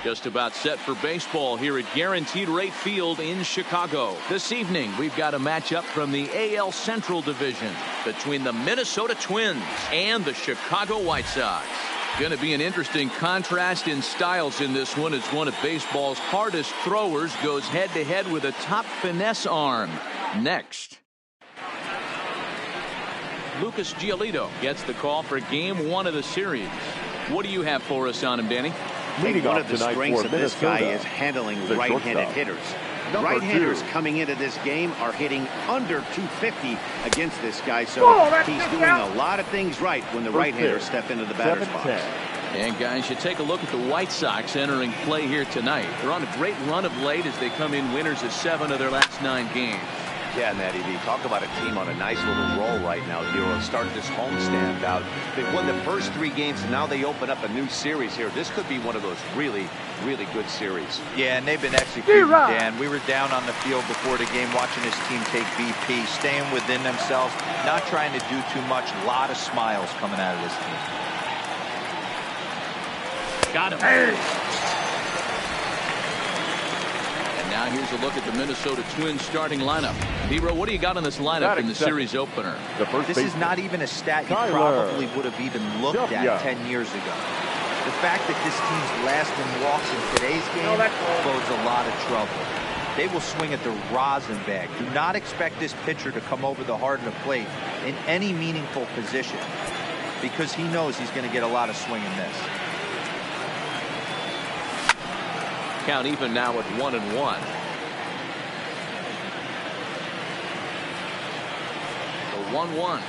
Just about set for baseball here at Guaranteed Rate Field in Chicago. This evening, we've got a matchup from the AL Central Division between the Minnesota Twins and the Chicago White Sox. Going to be an interesting contrast in styles in this one as one of baseball's hardest throwers goes head-to-head with a top finesse arm. Next. Lucas Giolito gets the call for Game 1 of the series. What do you have for us on him, Danny? One of the strengths of this guy is handling right-handed hitters. Right-handers coming into this game are hitting under 250 against this guy, so he's doing a lot of things right when the right-handers step into the batter's box. And guys, you take a look at the White Sox entering play here tonight. They're on a great run of late as they come in winners of 7 of their last 9 games. Yeah, Matty V, talk about a team on a nice little roll right now. They'll start this homestand out. They've won the first 3 games, and now they open up a new series here. This could be one of those really good series. Yeah, and they've been executing, Dan. We were down on the field before the game watching this team take BP, staying within themselves, not trying to do too much. A lot of smiles coming out of this team. Got him. Hey. Now here's a look at the Minnesota Twins starting lineup. Hero, what do you got on this lineup in the series opener? This is not even a stat you probably would have even looked at 10 years ago. The fact that this team's last in walks in today's game bodes a lot of trouble. They will swing at the rosin bag. Do not expect this pitcher to come over the heart of the plate in any meaningful position because he knows he's going to get a lot of swing in this. Count even now at 1-1. The 1-1.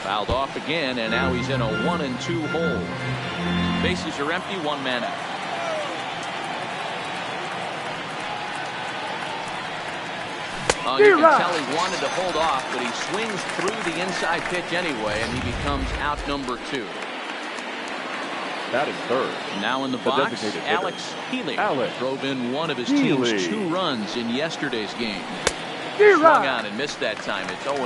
Fouled off again, and now he's in a 1-2 hole. Bases are empty, 1 man out. You can tell he wanted to hold off, but he swings through the inside pitch anyway, and he becomes out number 2. That is third. Now in the box, Alex Healy drove in one of his team's 2 runs in yesterday's game. Swung on and missed that time. It's 0-1.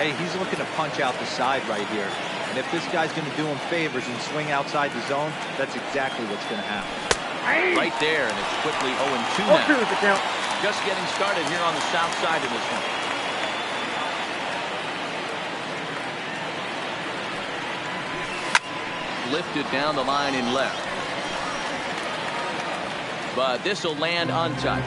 Hey, he's looking to punch out the side right here. And if this guy's going to do him favors and swing outside the zone, that's exactly what's going to happen. Right there, and it's quickly 0-2 now. Just getting started here on the south side of this one. Lifted down the line in left. But this will land untouched.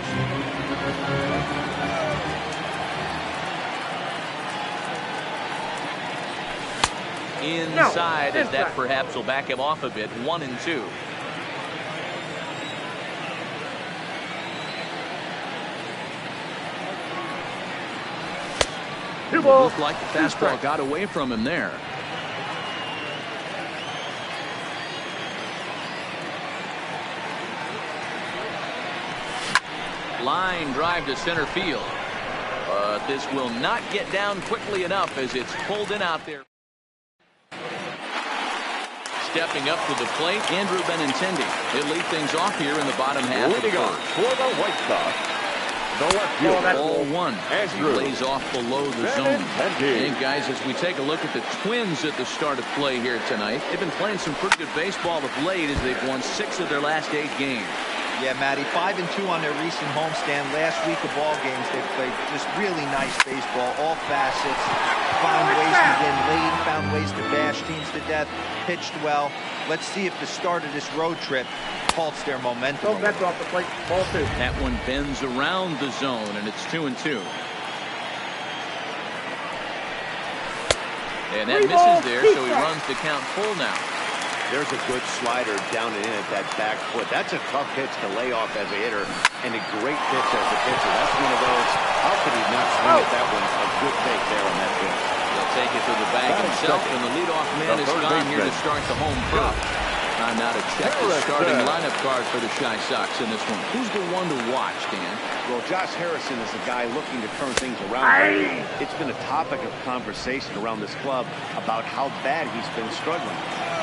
Inside, as that perhaps will back him off a bit. 1-2. It looked like the fastball got away from him there. Line drive to center field. But this will not get down quickly enough as it's pulled in out there. Stepping up to the plate, Andrew Benintendi. He'll lead things off here in the bottom half of the first. For the White Sox, the left fielder, ball 1. As he lays off below the zone. And guys, as we take a look at the Twins at the start of play here tonight, they've been playing some pretty good baseball of late as they've won 6 of their last 8 games. Yeah, Matty, 5-2 on their recent homestand. Last week of ball games, they've played just really nice baseball, all facets. Found ways to win late, found ways to bash teams to death, pitched well. Let's see if the start of this road trip halts their momentum. That's off the plate. Ball 2. That one bends around the zone, and it's 2-2. And that misses there, so he runs the count full now. There's a good slider down and in at that back foot. That's a tough pitch to lay off as a hitter, and a great pitch as a pitcher. That's one of those. How could he not swing at that one? A good take there on that pitch. He'll take it to the bag himself, and the leadoff man is gone here to start the home first. Time now to check the starting lineup card for the Chi Sox in this one. Who's the one to watch, Dan? Well, Josh Harrison is a guy looking to turn things around. It's been a topic of conversation around this club about how bad he's been struggling.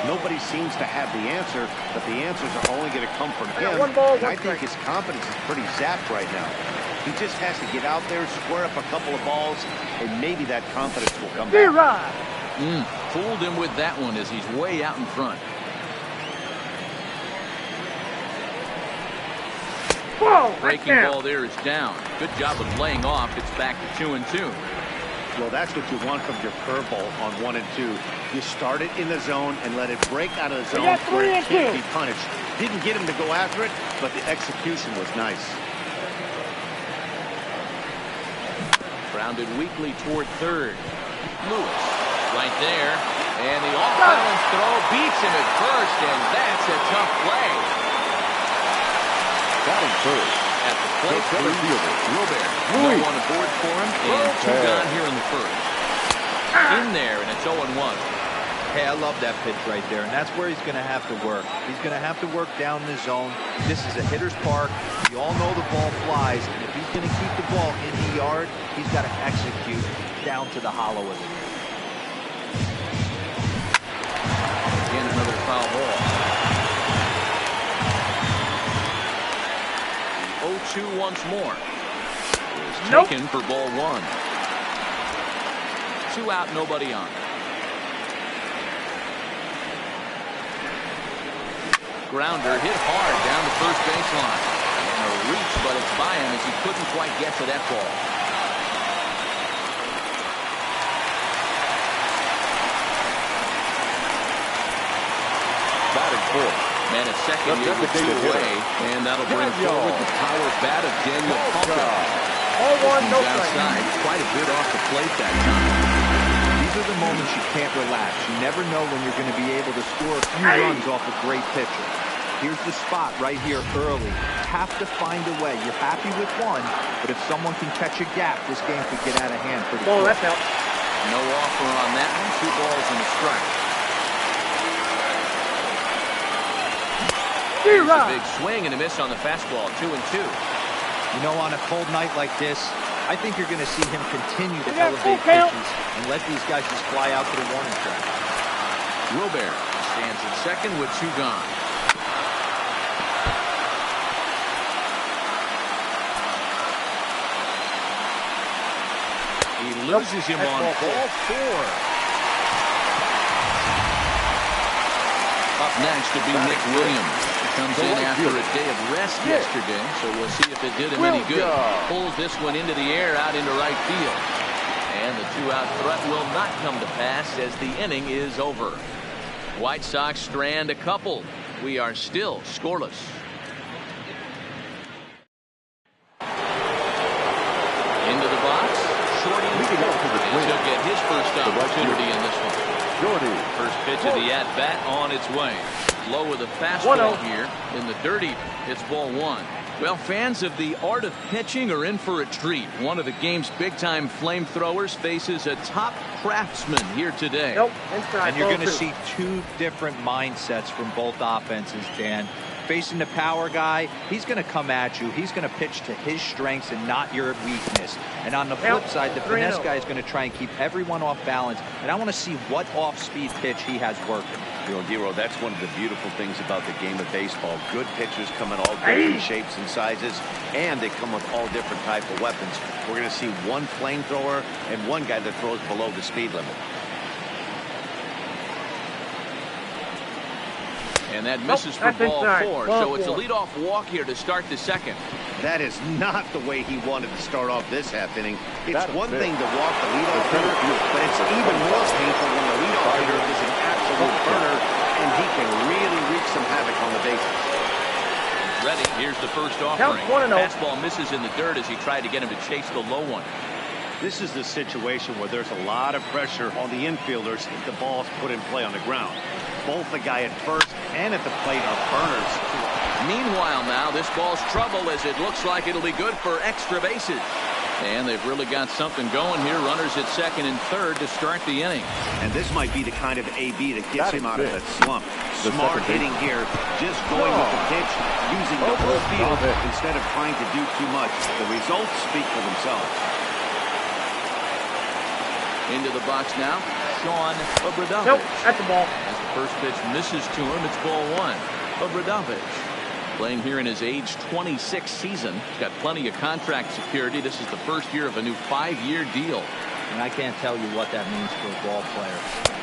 Nobody seems to have the answer, but the answers are only going to come from him. And I think his confidence is pretty zapped right now. He just has to get out there, square up a couple of balls, and maybe that confidence will come back. Fooled him with that one as he's way out in front. Breaking ball there is down. Good job of laying off. It's back to 2-2. Well, that's what you want from your curveball on 1 and 2. You start it in the zone and let it break out of the zone where it can't be punished. Didn't get him to go after it, but the execution was nice. Grounded weakly toward third. Lewis right there. And the off-balance throw beats him at first, and that's a tough play. Batting first. At the plate, Wilber. No one aboard for him, and 2 gone here in the first. In there, and it's 0-1. Hey, I love that pitch right there, and that's where he's going to have to work. He's going to have to work down in the zone. This is a hitter's park. We all know the ball flies, and if he's going to keep the ball in the yard, he's got to execute down to the hollow of it. Again, another foul ball. 0-2 once more. Is taken for ball 1. 2 out, nobody on. Grounder hit hard down the first baseline. And a reach, but it's by him as he couldn't quite get to that ball. Batting fourth. Man at second here with 2 away, and that'll bring forward the power bat of Daniel Pumper. 0-1, no outside, quite a bit off the plate that time. These are the moments you can't relax. You never know when you're going to be able to score a few runs off a great pitcher. Here's the spot right here early. You have to find a way. You're happy with 1, but if someone can catch a gap, this game could get out of hand pretty quick. That's out. No offer on that one. 2 balls and a strike. Here's a big swing and a miss on the fastball. 2-2. You know, on a cold night like this, I think you're going to see him continue to elevate pitches and let these guys just fly out to the warning track. Wilber stands at second with 2 gone. He loses him on ball 4. Up next to be Nick Williams. Comes in after a day of rest yesterday, so we'll see if it did him any good. Pulls this one into the air out into right field. And the 2-out threat will not come to pass as the inning is over. White Sox strand a couple. We are still scoreless. Into the box. Shorty to get his first opportunity in this one. First pitch of the at-bat on its way. Low with a fastball here in the dirty. It's ball 1. Well, fans of the art of pitching are in for a treat. One of the game's big-time flamethrowers faces a top craftsman here today. And you're going to see 2 different mindsets from both offenses, Dan. Facing the power guy, he's going to come at you. He's going to pitch to his strengths and not your weakness. And on the flip side, the finesse guy is going to try and keep everyone off balance. And I want to see what off-speed pitch he has working. You know, Dero, that's one of the beautiful things about the game of baseball. Good pitchers come in all different shapes and sizes, and they come with all different type of weapons. We're going to see 1 flamethrower and 1 guy that throws below the speed limit. And that misses for ball 4. So it's a leadoff walk here to start the second. That is not the way he wanted to start off this half inning. It's one thing to walk the leadoff hitter, but it's even more painful when the leadoff hitter is an absolute burner, and he can really wreak some havoc on the bases. Ready. Here's the first offering. Fastball misses in the dirt as he tried to get him to chase the low one. This is the situation where there's a lot of pressure on the infielders if the ball's put in play on the ground. Both the guy at first and at the plate are burners. Meanwhile now, this ball's trouble as it looks like it'll be good for extra bases. And they've really got something going here. Runners at second and third to start the inning. And this might be the kind of AB that gets him out of that slump. Smart hitting here, just going with the pitch, using the whole field instead of trying to do too much. The results speak for themselves. Into the box now, Sean Obradovich. That's the ball. As the first pitch misses to him, it's ball 1. Obradovich playing here in his age 26 season. He's got plenty of contract security. This is the first year of a new 5-year deal. And I can't tell you what that means for a ball player.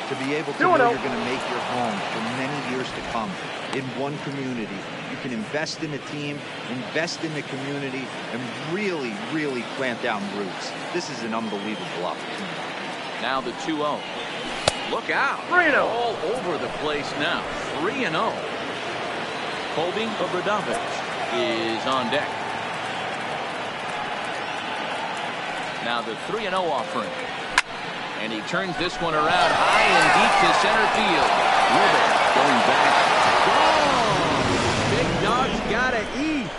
To be able to know you're going to make your home for many years to come in one community. You can invest in the team, invest in the community, and really, really plant down roots. This is an unbelievable opportunity. Now the 2-0. Look out. 3-0. All over the place now. 3-0. Colby Obradovich is on deck. Now the 3-0 offering. And he turns this one around high and deep to center field. Wilbur going back. Gone! Big dog's gotta eat.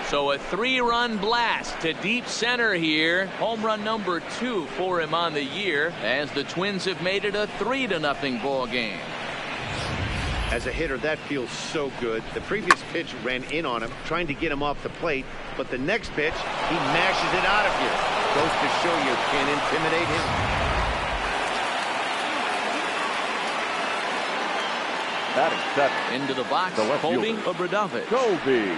So a 3-run blast to deep center here. Home run number 2 for him on the year, as the Twins have made it a 3-0 ball game. As a hitter, that feels so good. The previous pitch ran in on him, trying to get him off the plate. But the next pitch, he mashes it out of here. Goes to show you can't intimidate him. Batting seventh. Into the box, The left Colby fielder. Obradovich. Colby.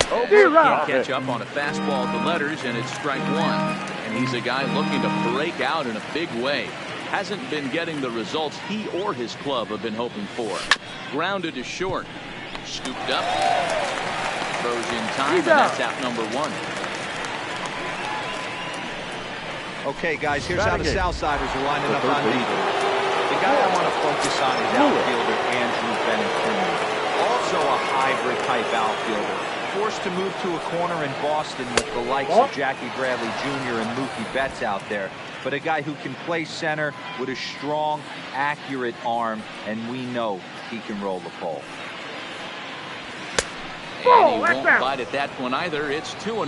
Can't catch up on a fastball at the letters, and it's strike 1. And he's a guy looking to break out in a big way. Hasn't been getting the results he or his club have been hoping for. Grounded to short. Scooped up. Throws in time, and that's out number 1. Okay, guys, here's how the Southsiders are lining up on defense. The guy I want to focus on is outfielder Andrew Benintendi. Also a hybrid-type outfielder. Forced to move to a corner in Boston with the likes of Jackie Bradley Jr. and Mookie Betts out there. But a guy who can play center with a strong, accurate arm, and we know he can roll the pole. And he won't bite at that one either. It's 2-0.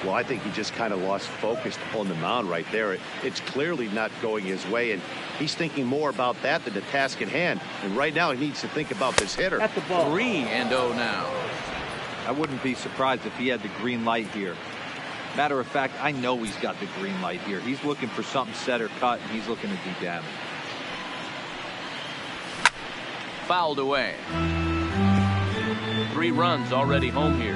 Well, I think he just kind of lost focus on the mound right there. It's clearly not going his way, and he's thinking more about that than the task at hand. And right now, he needs to think about this hitter. That's the ball. 3-0 now. I wouldn't be surprised if he had the green light here. Matter of fact, I know he's got the green light here. He's looking for something set or cut, and he's looking to do damage. Fouled away. 3 runs already home here.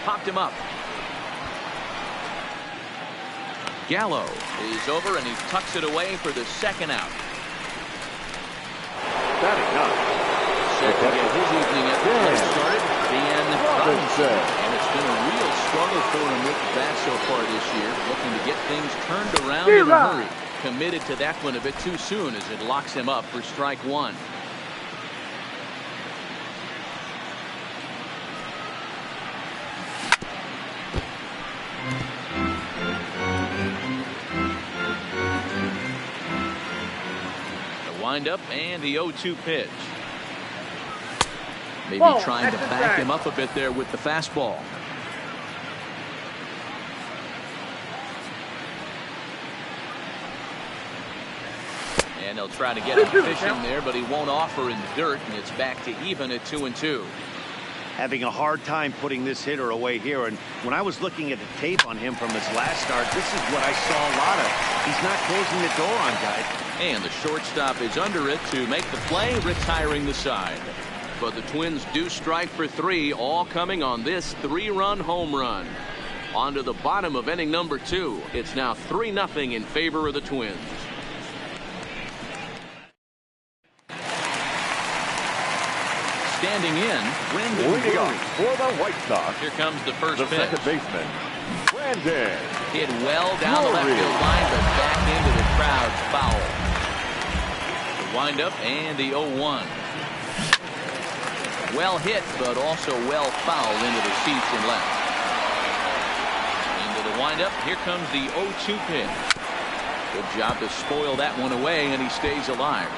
Popped him up. Gallo is over, and he tucks it away for the second out. Batting ninth. Set to get his evening at the plate started, Dan Robinson. And it's been a real struggle for him with the bat so far this year, looking to get things turned around in a hurry. Committed to that one a bit too soon as it locks him up for strike 1. Up and the 0-2 pitch. Maybe trying to back him up a bit there with the fastball. And they'll try to get him fishing there, but he won't offer in the dirt, and it's back to even at 2-2. Having a hard time putting this hitter away here, and when I was looking at the tape on him from his last start, this is what I saw a lot of. He's not closing the door on guys. And the shortstop is under it to make the play, retiring the side. But the Twins do strike for 3, all coming on this 3-run home run. On to the bottom of inning number 2. It's now 3-0 in favor of the Twins. Standing in, Leading off for the White Sox. Here comes the first pitch. Second baseman, Brandon. Hit well down the left field line, but back into the crowd's foul. The windup and the 0-1. Well hit, but also well fouled into the seats and left. Into the windup. Here comes the 0-2 pitch. Good job to spoil that one away, and he stays alive.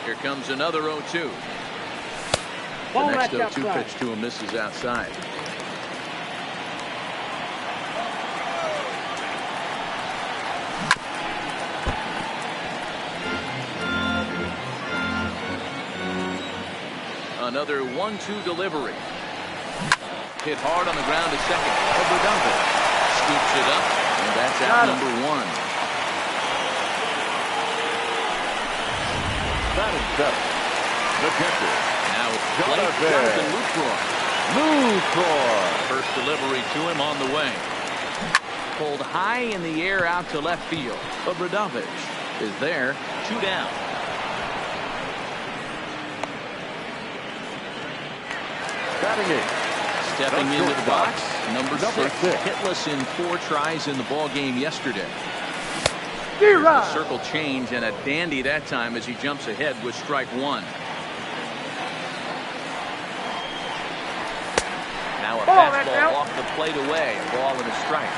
Here comes another 0-2. The next 0-2 pitch to him misses outside. Another 1-2 delivery. Hit hard on the ground to second. Obradovich scoops it up, That's out number 1. Batting 7. The catcher. Now it's Jonathan Lucroy. First delivery to him on the way. Pulled high in the air out to left field. But Radovich is there. 2 down. Batting 8. Stepping into the box, number 6, 6. hitless in 4 tries in the ball game yesterday. There's the circle change and a dandy that time as he jumps ahead with strike 1. Now a fastball off the plate away, a ball and a strike.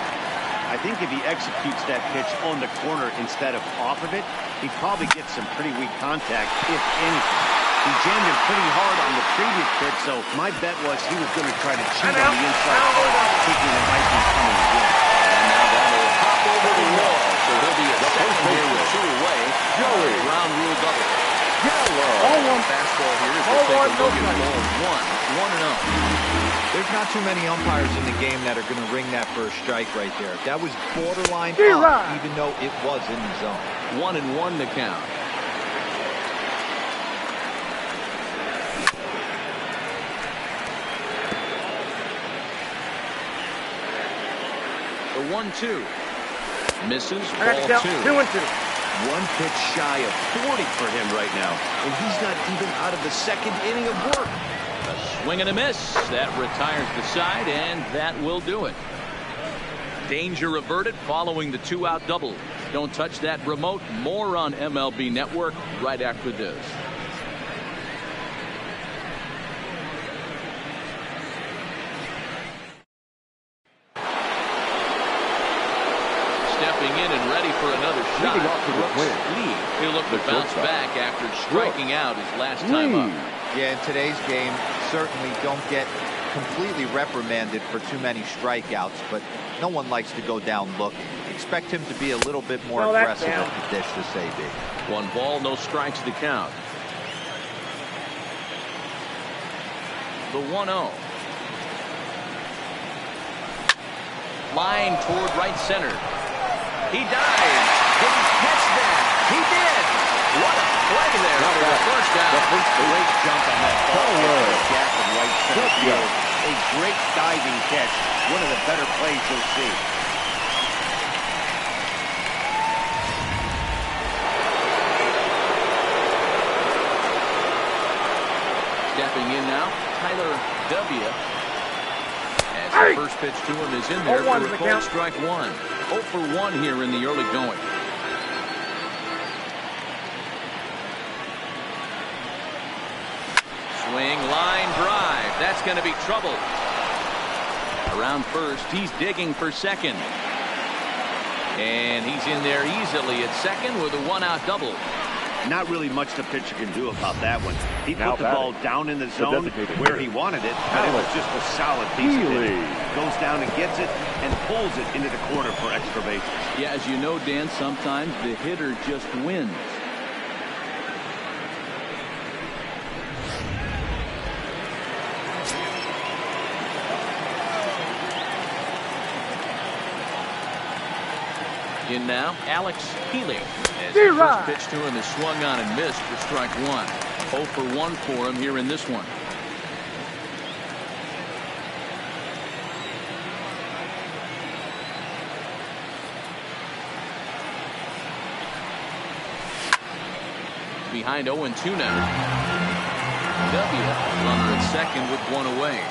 I think if he executes that pitch on the corner instead of off of it, he probably gets some pretty weak contact, if anything. He jammed him pretty hard on the previous pitch, so my bet was he was going to try to cheat on the inside part, thinking it might be coming again. And now that will hop over the wall, so he'll be a second here with 2 away. Joey. Ground rule double. All 1. Fastball here as they take a look at ball 1. 1-0. There's not too many umpires in the game that are going to ring that first strike right there. That was borderline up, even though it was in the zone. 1-1 the count. The 1-2. Misses. Ball 2. 2-2. 1 pitch shy of 40 for him right now, and he's not even out of the 2nd inning of work. A swing and a miss. That retires the side, and that will do it. Danger averted following the 2-out double. Don't touch that remote. More on MLB Network right after this. Stepping in and ready for another shot. He'll look to bounce back after striking out his last time up. Yeah, in today's game, certainly don't get completely reprimanded for too many strikeouts, but no one likes to go down looking. Expect him to be a little bit more aggressive at the dish this AB. 1 ball, no strikes to count. The 1-0. Line toward right center. He dives. Did he catch that? He did. What a play there for the first down. Great jump on that ball. Gap in right center field. A great diving catch. One of the better plays you'll see. Stepping in now, Tyler W. As the first pitch to him is in there for a called strike 1. 0 for 1 here in the early going. Swing, line drive. That's going to be trouble. Around first, he's digging for second. And he's in there easily at second with a 1-out double. Not really much the pitcher can do about that one. He put the ball down in the zone where he wanted it, but it was just a solid piece of it. Goes down and gets it and pulls it into the corner for extra bases. Yeah, as you know, Dan, sometimes the hitter just wins. In now, Alex Healy. As the first pitch to him is swung on and missed for strike 1. 0 for 1 for him here in this one. Behind 0-2 now. W. Runner at second with 1 away.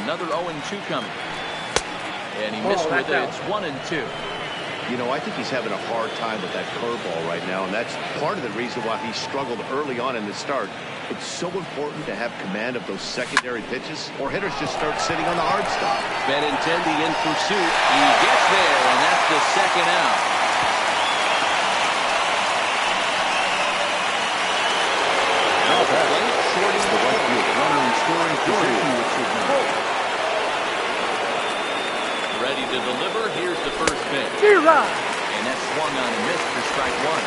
Another 0-2 coming. And he missed with it. It's 1-2. You know, I think he's having a hard time with that curveball right now, and that's part of the reason why he struggled early on in the start. It's so important to have command of those secondary pitches, or hitters just start sitting on the hard stuff. Benintendi in pursuit. He gets there, and that's the second out. Now the play, shorting the right field. Runner in scoring position with 2 Ready to deliver. Here's the first pitch. And that's swung on and missed for strike one.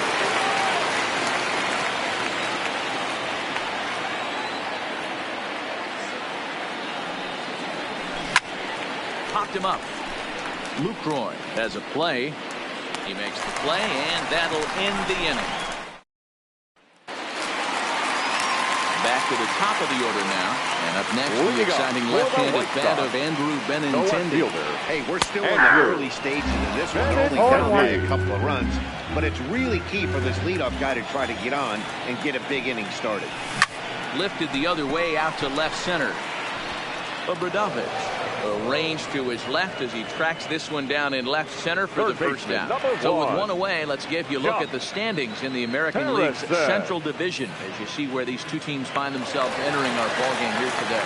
Popped him up. Lucroy has a play. He makes the play, and that'll end the inning. Back to the top of the order now. And up next, the exciting left-handed bat of Andrew Benintendi. Hey, we're still in the early stages of this one. Only down by a couple of runs. But it's really key for this leadoff guy to try to get on and get a big inning started. Lifted the other way out to left center. Obradovich arranged to his left as he tracks this one down in left center for the first out. So with one away, let's give you a look at the standings in the American League's Central Division as you see where these two teams find themselves entering our ballgame here today.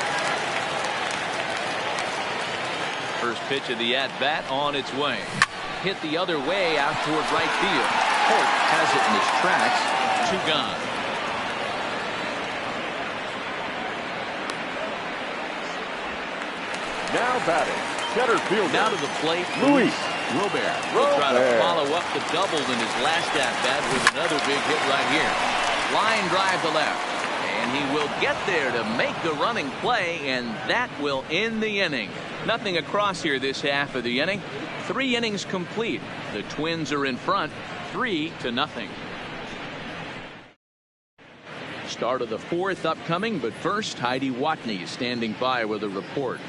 First pitch of the at-bat on its way. Hit the other way out toward right field. Holt has it in his tracks. 2 gone. Now batting, center fielder. Now to the plate, Luis Robert will try to follow up the doubles in his last at-bat with another big hit right here. Line drive to left. And he will get there to make the running play, and that will end the inning. Nothing across here this half of the inning. 3 innings complete. The Twins are in front, 3-0. Start of the 4th upcoming, but first, Heidi Watney standing by with a report.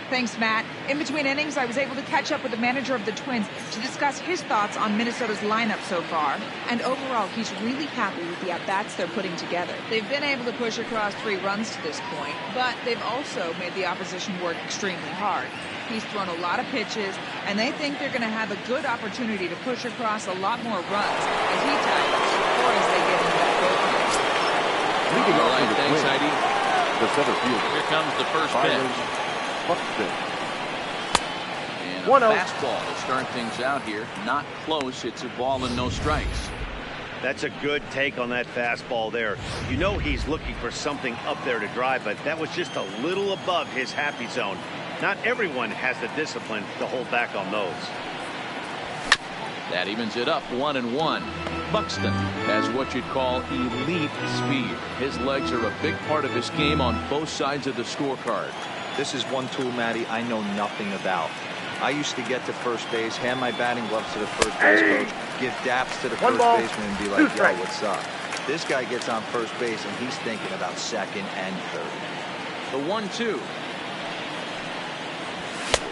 Thanks, Matt. In between innings, I was able to catch up with the manager of the Twins to discuss his thoughts on Minnesota's lineup so far. And overall, he's really happy with the at-bats they're putting together. They've been able to push across 3 runs to this point, but they've also made the opposition work extremely hard. He's thrown a lot of pitches, and they think they're going to have a good opportunity to push across a lot more runs as he tackles or as they get into that focus. All right, thanks, Heidi. The center fielder. Here comes the first pitch. And a fastball to start things out here. Not close. It's a ball and no strikes. That's a good take on that fastball there. You know he's looking for something up there to drive, but that was just a little above his happy zone. Not everyone has the discipline to hold back on those. That evens it up 1-1. Buxton has what you'd call elite speed. His legs are a big part of his game on both sides of the scorecard. This is one tool, Matty, I know nothing about. I used to get to first base, hand my batting gloves to the first base coach, give daps to the first baseman and be like, yo, what's up? This guy gets on first base and he's thinking about second and third. The 1-2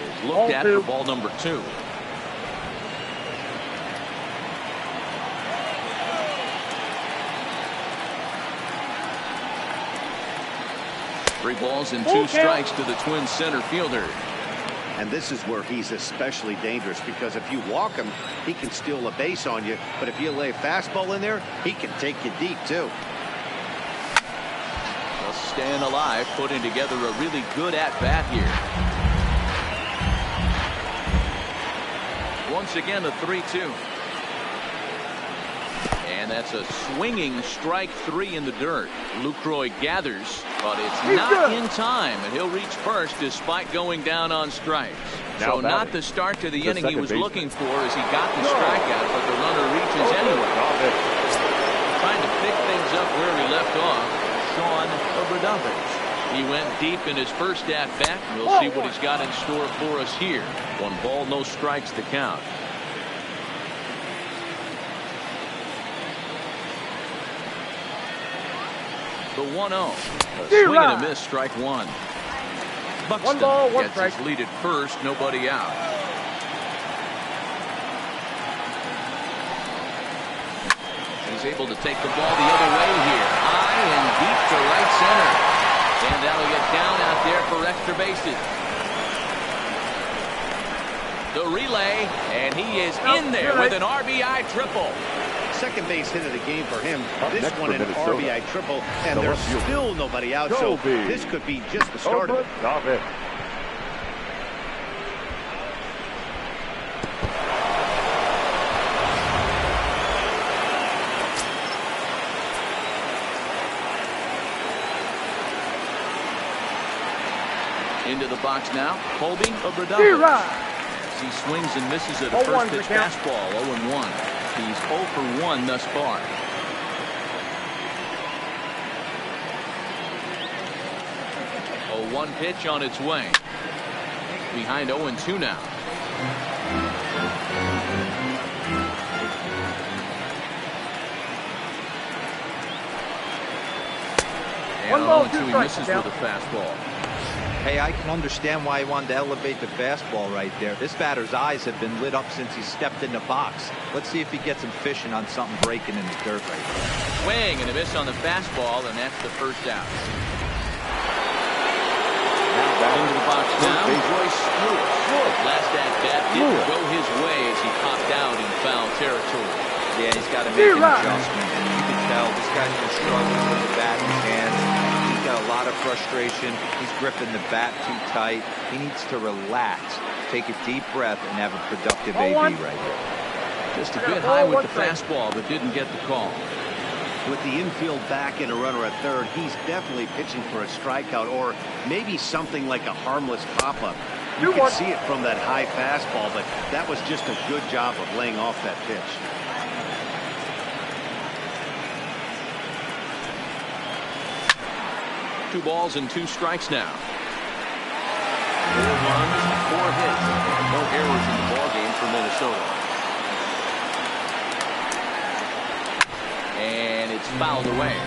is looked at for ball number 2. Three balls and 2 strikes to the Twins center fielder. And this is where he's especially dangerous, because if you walk him, he can steal a base on you. But if you lay a fastball in there, he can take you deep, too. Just staying alive, putting together a really good at-bat here. Once again, a 3-2. And that's a swinging strike 3 in the dirt. Lucroy gathers, but it's not in time, and he'll reach first despite going down on strikes. So not the start to the inning he was looking for as he got the strikeout, but the runner reaches anyway. Trying to pick things up where he left off, Sean Obradovich. He went deep in his first at-bat. We'll see what he's got in store for us here. 1 ball, no strikes to count. The 1-0. Swing and a miss, strike 1. Buxton gets his lead at first, nobody out. He's able to take the ball the other way here. High and deep to right center. And that'll get down out there for extra bases. The relay, and he is in there with an RBI triple. Second base hit of the game for him. This one an RBI triple, and there's still nobody out, so this could be just the start of it. Into the box now, Colby Obradovich. as he swings and misses at a first pitch fastball. 0-1. He's 0 for 1 thus far. A 1 pitch on its way. Behind 0-2 now. And 0-2, he misses with a fastball. Hey, I can understand why he wanted to elevate the fastball right there. This batter's eyes have been lit up since he stepped in the box. Let's see if he gets him fishing on something breaking in the dirt right there. Swing and a miss on the fastball, and that's the first out. Into the box now, Royce Lewis. Last at bat didn't go his way as he popped out in foul territory. Yeah, he's got to make an adjustment. And you can tell this guy's been struggling with the bat in his hands. He's got a lot of frustration. He's gripping the bat too tight. He needs to relax, take a deep breath, and have a productive AB right here. Just a bit high with the fastball, but didn't get the call. With the infield back and a runner at third, he's definitely pitching for a strikeout or maybe something like a harmless pop-up. You can see it from that high fastball, but that was just a good job of laying off that pitch. Two balls and 2 strikes now. 4 runs, 4 hits. No errors in the ballgame for Minnesota. And it's fouled away.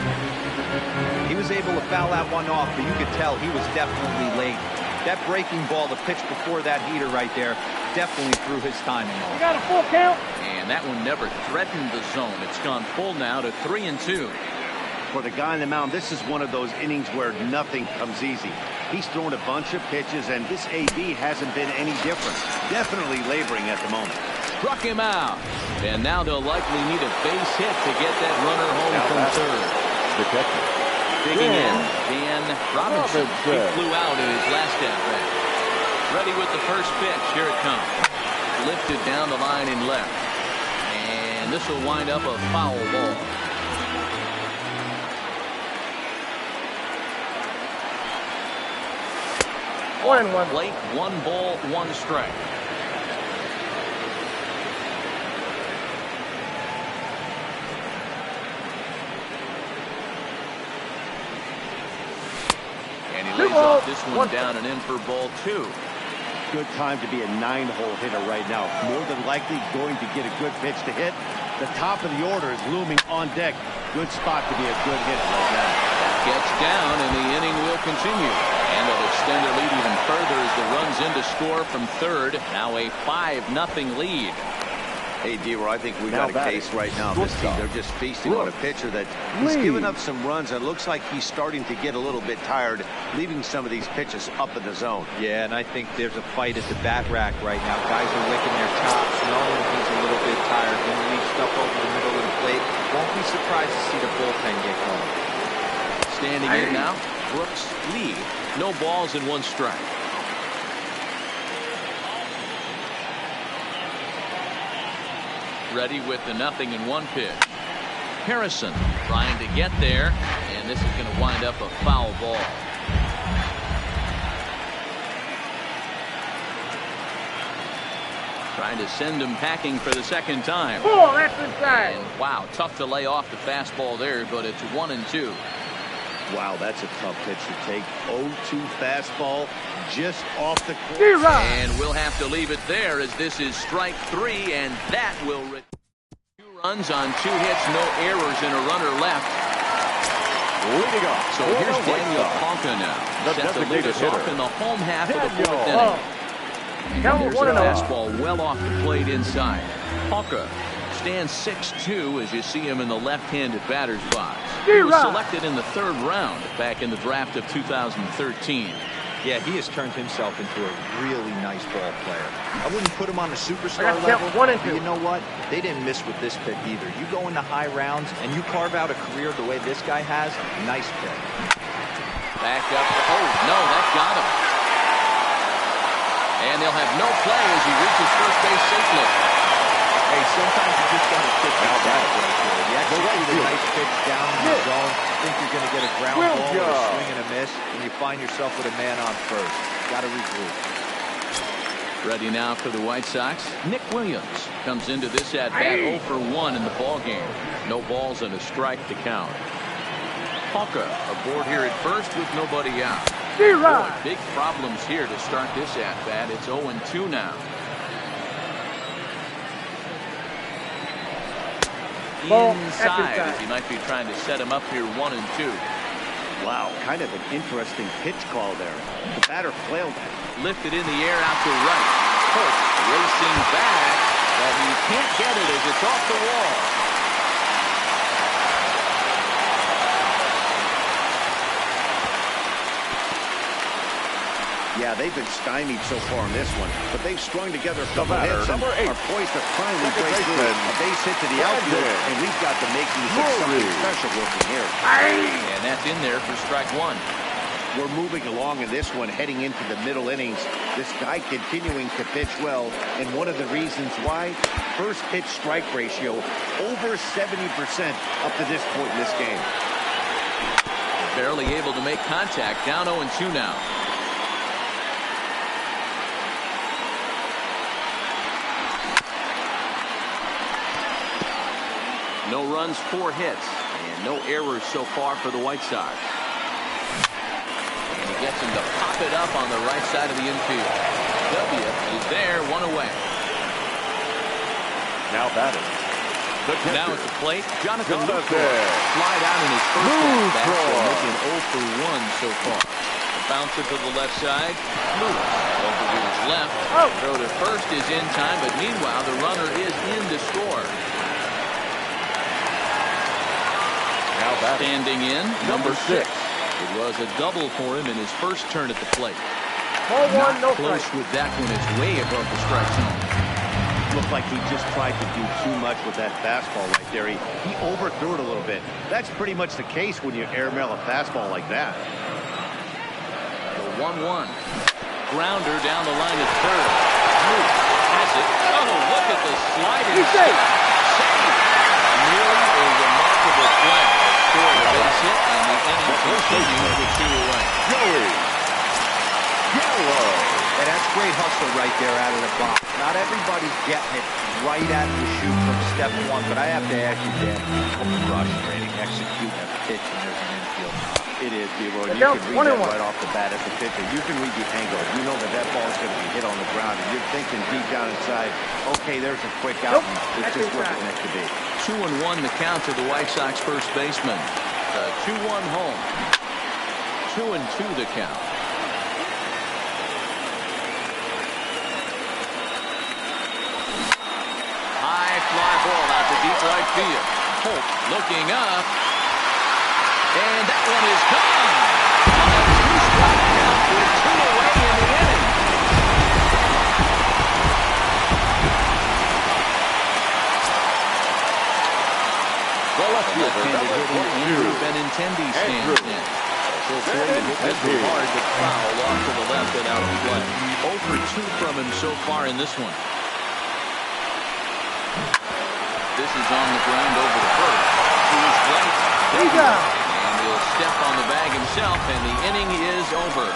He was able to foul that one off, but you could tell he was definitely late. That breaking ball, the pitch before that heater right there, definitely threw his timing off. Got a full count. And that one never threatened the zone. It's gone full now to 3-2. For the guy on the mound, this is one of those innings where nothing comes easy. He's thrown a bunch of pitches, and this AB hasn't been any different. Definitely laboring at the moment. Struck him out. And now they'll likely need a base hit to get that runner home from third. The catcher. Digging in, Dan Robinson. He flew out in his last at-bat. Ready with the first pitch. Here it comes. Lifted down the line in left. And this will wind up a foul ball. Plate, 1 ball, 1 strike. And he lays off this one down and in for ball 2. Good time to be a 9-hole hitter right now. More than likely going to get a good pitch to hit. The top of the order is looming on deck. Good spot to be a good hitter right now. Gets down and the inning will continue. And they'll extend their lead even further as the runs in to score from third. Now a 5-0 lead. Hey, D-Roy, I think we got a case right now. This team, they're just feasting on a pitcher that he's given up some runs, and it looks like he's starting to get a little bit tired, leaving some of these pitches up in the zone. Yeah, and I think there's a fight at the bat rack right now. Guys are licking their chops, knowing he's a little bit tired. When he leaves stuff over the middle of the plate, won't be surprised to see the bullpen get going. Standing in now, Brooks Lee. No balls and 1 strike. Ready with the 0-1 pitch. Harrison trying to get there, and this is going to wind up a foul ball. Trying to send him packing for the second time. Oh, that's inside. And wow, tough to lay off the fastball there, but it's 1-2. Wow, that's a tough pitch to take. 0-2 fastball just off the course. And we'll have to leave it there as this is strike 3, and that will 2 runs on 2 hits, no errors, and a runner left. Leading off. So here's Daniel Ponca now. Set to lead us off in the home half of the 4th inning. And there's a fastball well off the plate inside. Ponca stands 6'2" as you see him in the left-handed batter's box. He was selected in the 3rd round back in the draft of 2013. Yeah, he has turned himself into a really nice ball player. I wouldn't put him on the superstar level, but you know what? They didn't miss with this pick either. You go into high rounds and you carve out a career the way this guy has, nice pick. Back up. Oh, no, that got him. And they'll have no play as he reaches first base safely. Hey, sometimes you just got to pitch out that right here. You execute a nice pitch down in the zone, think you're going to get a ground ball or a swing and a miss, and you find yourself with a man on first. Got to regroup. Ready now for the White Sox. Nick Williams comes into this at bat 0 for 1 in the ball game. No balls and a strike to count. Palka aboard here at first with nobody out. Boy, big problems here to start this at bat. It's 0-2 now. Inside as he might be trying to set him up here 1-2. Wow, kind of an interesting pitch call there. The batter flailed it. Lifted in the air out to right. Holt racing back, but he can't get it as it's off the wall. Yeah, they've been stymied so far in this one, but they've strung together a couple hits and are poised to finally break through. A base hit to the outfield, and we've got the makings of something special working here. And that's in there for strike 1. We're moving along in this one, heading into the middle innings. This guy continuing to pitch well, and one of the reasons why, first pitch strike ratio over 70% up to this point in this game. Barely able to make contact, down 0-2 now. No runs, 4 hits, and no errors so far for the White Sox. And he gets him to pop it up on the right side of the infield. W is there, 1 away. Now batting. Now at the plate, Jonathan Lucroy. Fly out in his first at bat, so making 0 for 1 so far. Bouncer to the left side. Lewis over to his left. Throw to first is in time, but meanwhile the runner is in to score. Standing in, number 6. It was a double for him in his first turn at the plate. Not close with that one. It's way above the strike zone. Looked like he just tried to do too much with that fastball right there. He overthrew it a little bit. That's pretty much the case when you airmail a fastball like that. The 1-1. Grounder down the line at third. Has it. Oh, look at the sliding step. Save. Nearly a remarkable play. Score the base hit, and the inning continues with 2 away. Yellow. And that's great hustle right there out of the box. Not everybody's getting it right at the shoot from step 1, but I have to ask you, Dan, frustrating executing a pitch and there's an infield. It is, D-Roy. You can read that right off the bat as a pitcher. You can read the angle. You know that ball is going to be hit on the ground, and you're thinking deep down inside, okay, there's a quick out. It's just what it's meant to be. 2-1 the count to the White Sox first baseman. The 2-1 home. 2-2 the count. High fly ball out to deep right field. Holt looking up. And that one is gone. A 2-strike count with 2 away in the inning. The left fielder, Andrew Benintendi stands in. So swing and hit this one hard, but foul off to the left and out of play. 0 for 2 from him so far in this one. This is on the ground over the first. To his right. And he'll step on the bag himself, and the inning is over.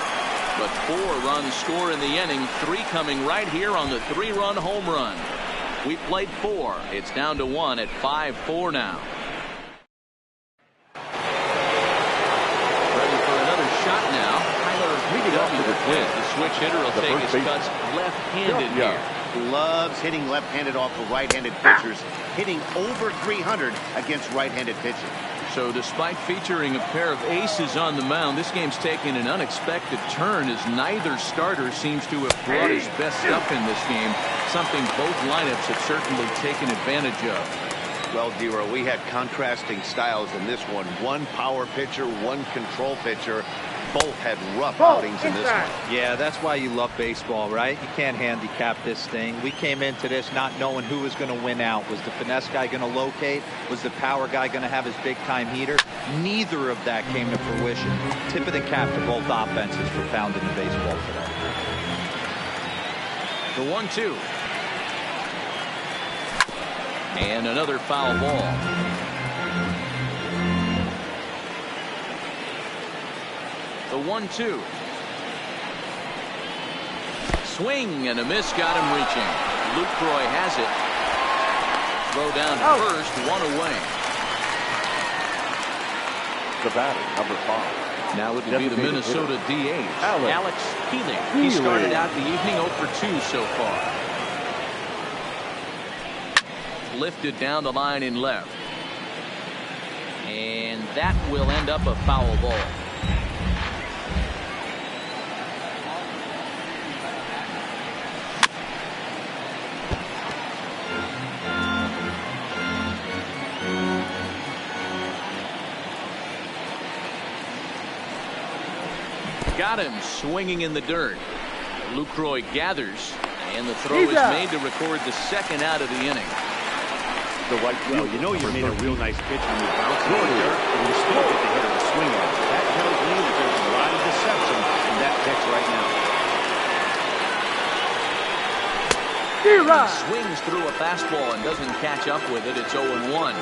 But 4 runs score in the inning, 3 coming right here on the 3-run home run. We played 4. It's down to 1 at 5-4 now. Ready for another shot now. Tyler W. The switch hitter will take his cuts left-handed here. Loves hitting left-handed off of right-handed pitchers, hitting over 300 against right-handed pitching. So despite featuring a pair of aces on the mound, this game's taken an unexpected turn as neither starter seems to have brought his best stuff in this game, something both lineups have certainly taken advantage of. Well, D-Roy, we had contrasting styles in this one. One power pitcher, one control pitcher. Both had rough outings in this one. Yeah, that's why you love baseball, right? You can't handicap this thing. We came into this not knowing who was going to win out. Was the finesse guy going to locate? Was the power guy going to have his big-time heater? Neither of that came to fruition. Tip of the cap to both offenses for pounding the baseball today. The 1-2. And another foul ball. The 1-2. swing and a miss got him reaching. Lucroy has it. Throw down to first, one away. The batter, number 5. Now it will be the Minnesota DH, Alex Healy. He started out the evening 0 for 2 so far. Lifted down the line in left. And that will end up a foul ball. Got him swinging in the dirt. Lucroy gathers, and the throw is made to record the second out of the inning. The right field. You know you made a real nice pitch when you bounce in the dirt, and you still get the hitter to swing at it. That tells me that there's a lot of deception in that pitch right now. He swings through a fastball and doesn't catch up with it. It's 0-1.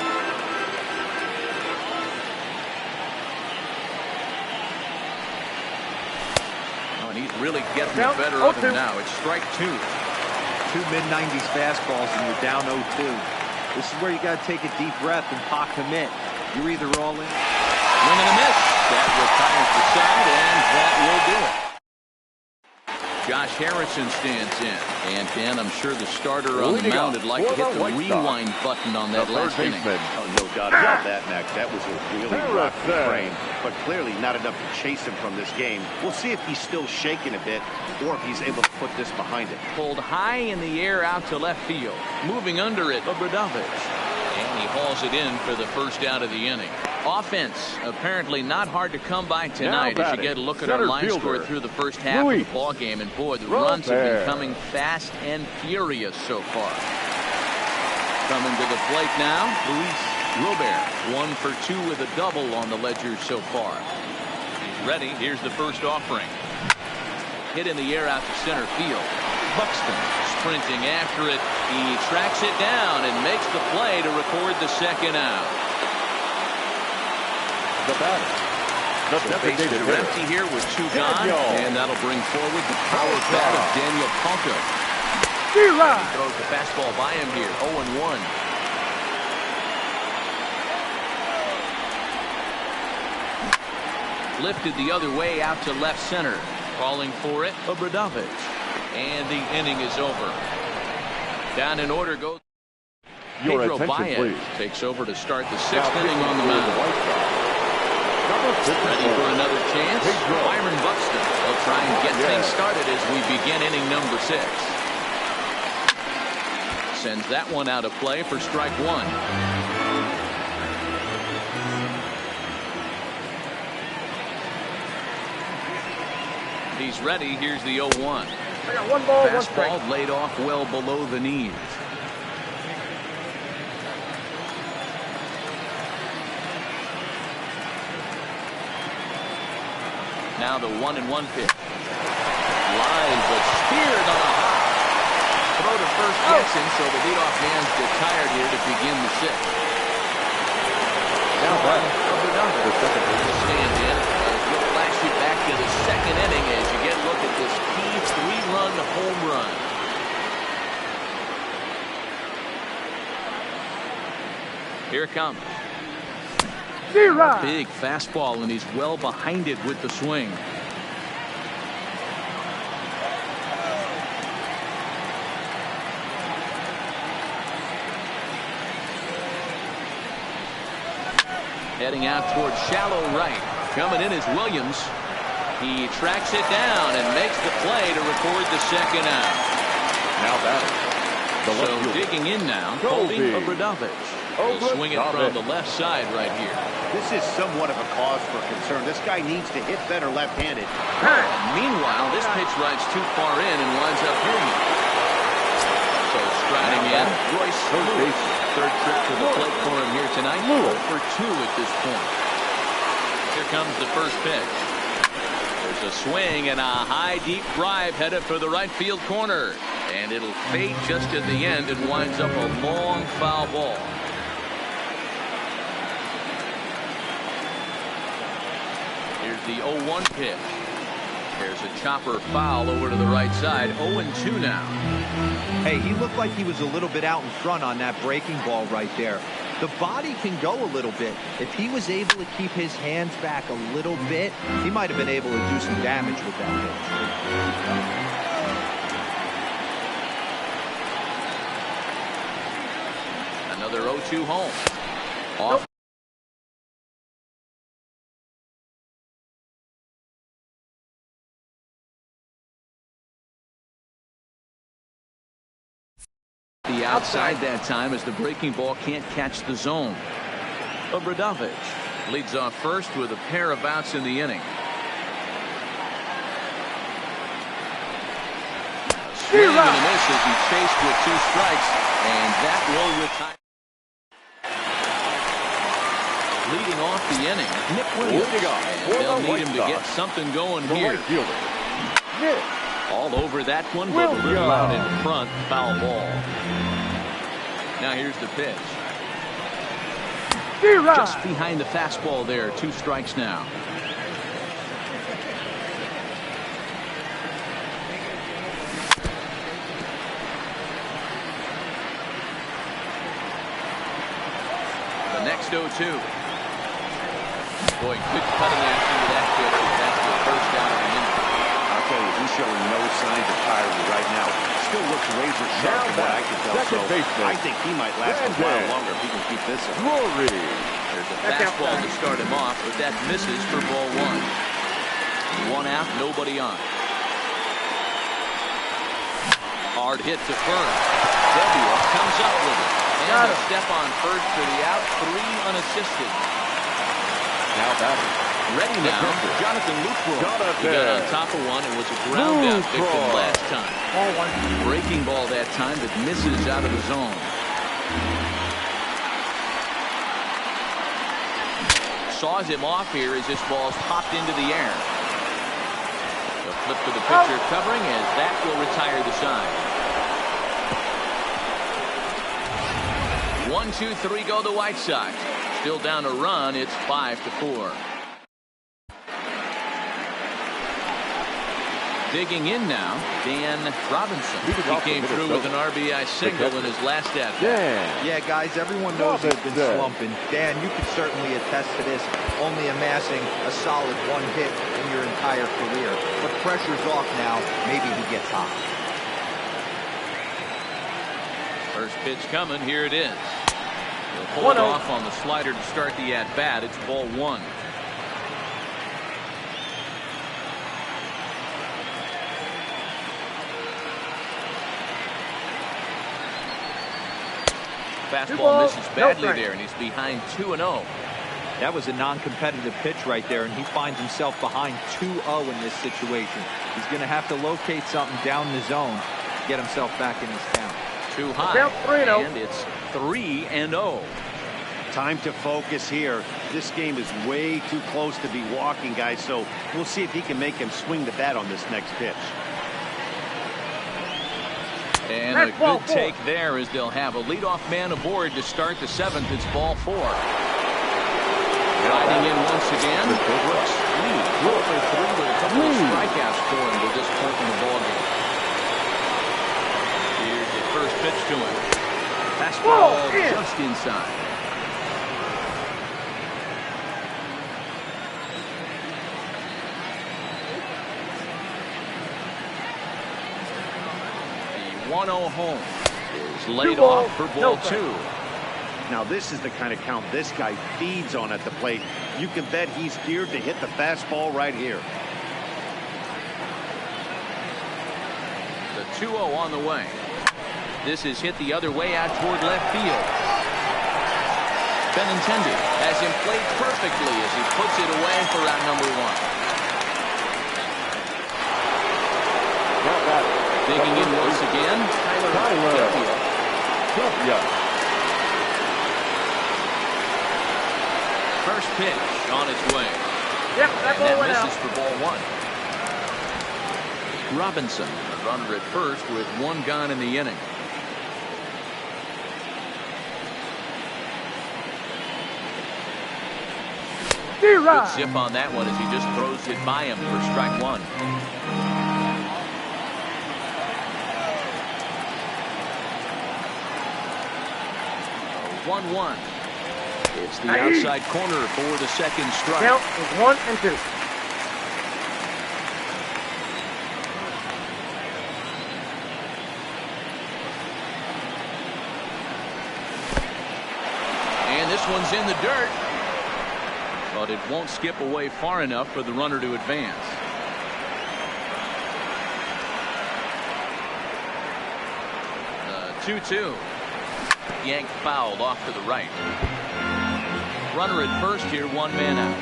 He's really getting the better of him now. It's strike 2. 2 mid-90s fastballs and you're down 0-2. This is where you got to take a deep breath and pop commit. You're either all in. Swing and a miss. That retires the side, and that will do it. Josh Harrison stands in. And, Dan, I'm sure the starter on the mound would like to hit the rewind button on that last inning. Oh, no doubt about that, Max. That was a really rough frame, but clearly not enough to chase him from this game. We'll see if he's still shaking a bit or if he's able to put this behind him. Pulled high in the air out to left field. Moving under it, Obradovich. And he hauls it in for the first out of the inning. Offense apparently not hard to come by tonight as you get a look at our line score through the first half of the ball game. And boy, the runs have been coming fast and furious so far. Coming to the plate now, Luis Robert. 1 for 2 with a double on the ledger so far. He's ready. Here's the first offering. Hit in the air out to center field. Buxton sprinting after it. He tracks it down and makes the play to record the second out. The batter, the bases are empty here with 2 gone, and that'll bring forward the power bat of Daniel Palka. He throws the fastball by him here, 0-1. Lifted the other way out to left center. Calling for it, Obradovich. And the inning is over. Down in order goes Pedro Baez. Takes over to start the 6th inning on the mound. Ready for another chance. Byron Buxton will try and get things started as we begin inning number 6. Sends that one out of play for strike 1. He's ready. Here's the 0-1. I got 1 ball, 1 strike. Fastball laid off well below the knees. Now the 1-1 pitch. Line, but speared on a hop. Throw to first gets him, so the leadoff man's get tired here to begin the 6th. Now the second stand in. We'll flash you back to the 2nd inning as you get a look at this key 3-run home run. Here it comes. Big fastball, and he's well behind it with the swing. Heading out towards shallow right. Coming in is Williams. He tracks it down and makes the play to record the second out. Now batting. So digging in now, Colby Obradovich. He'll swing it from the left side right here. This is somewhat of a cause for concern. This guy needs to hit better left-handed. Meanwhile, this pitch rides too far in and winds up hitting it. So striding in, Royce Lewis. 3rd trip to the plate for him here tonight. 0 for 2 at this point. Here comes the first pitch. There's a swing and a high, deep drive headed for the right field corner. And it'll fade just at the end and winds up a long foul ball. Here's the 0-1 pitch. There's a chopper foul over to the right side. 0-2 now. Hey, he looked like he was a little bit out in front on that breaking ball right there. The body can go a little bit. If he was able to keep his hands back a little bit, he might have been able to do some damage with that pitch. Another 0-2 home. Off. The outside that time as the breaking ball can't catch the zone. Obradovic leads off first with a pair of outs in the inning. Swing and a miss as he chased with 2 strikes, and that will retire. Leading off the inning, Nick Williams. And they'll need him to get something going here. All over that one, but a little out in front. Foul ball. Now here's the pitch. Just behind the fastball there. 2 strikes now. The next 0-2. Boy, good cutting action to that pitch. That's the first out of the inning. I'll tell you, he's showing no signs of tiring right now. Still looks razor sharp from what I can tell. So I think he might last a while longer if he can keep this up. There's a fastball to start him off, but that misses for ball 1. 1 out, nobody on. Hard hit to first. W comes up with it. And a step on first for the out. 3 unassisted. Now batting. Ready now, Jonathan Lucroy. He got on top of one and was a ground out victim last time. Breaking ball that time that misses out of the zone. Saws him off here as this ball's popped into the air. The flip to the pitcher covering as that will retire the side. 1, 2, 3 go the White Sox. Still down a run. It's 5-4. Digging in now, Dan Robinson. He came through with an RBI single in his last at-bat. Yeah, guys, everyone knows he's been slumping. Dan, you can certainly attest to this, only amassing a solid 1 hit in your entire career. But pressure's off now. Maybe he gets hot. First pitch coming. Here it is. He'll hold off on the slider to start the at-bat. It's ball 1. Fastball misses badly there, and he's behind 2-0. That was a non-competitive pitch right there, and he finds himself behind 2-0 in this situation. He's going to have to locate something down the zone to get himself back in his count. Too high, and it's 3-0. Time to focus here. This game is way too close to be walking, guys, so we'll see if he can make him swing the bat on this next pitch. And a good take there as they'll have a leadoff man aboard to start the 7th. It's ball 4. Riding in once again, Brooks Lee. 4 for 3 with a couple of strikeouts for him to this point in the ballgame. Here's the first pitch to him. Fastball just inside. The 1-0 home is laid off for ball 2. Now this is the kind of count this guy feeds on at the plate. You can bet he's geared to hit the fastball right here. The 2-0 on the way. This is hit the other way out toward left field. Benintendi has him played perfectly as he puts it away for out number 1. Digging in once again, Tyler. First pitch on its way. Yep, that ball went misses out. for ball 1. Robinson, a runner at first with 1 gone in the inning. Good zip on that one as he just throws it by him for strike one. 1-1. It's the outside corner for the second strike. Count is 1 and 2. And this one's in the dirt. But it won't skip away far enough for the runner to advance. The 2-2. Yanked fouled off to the right. Runner at first here, one man out.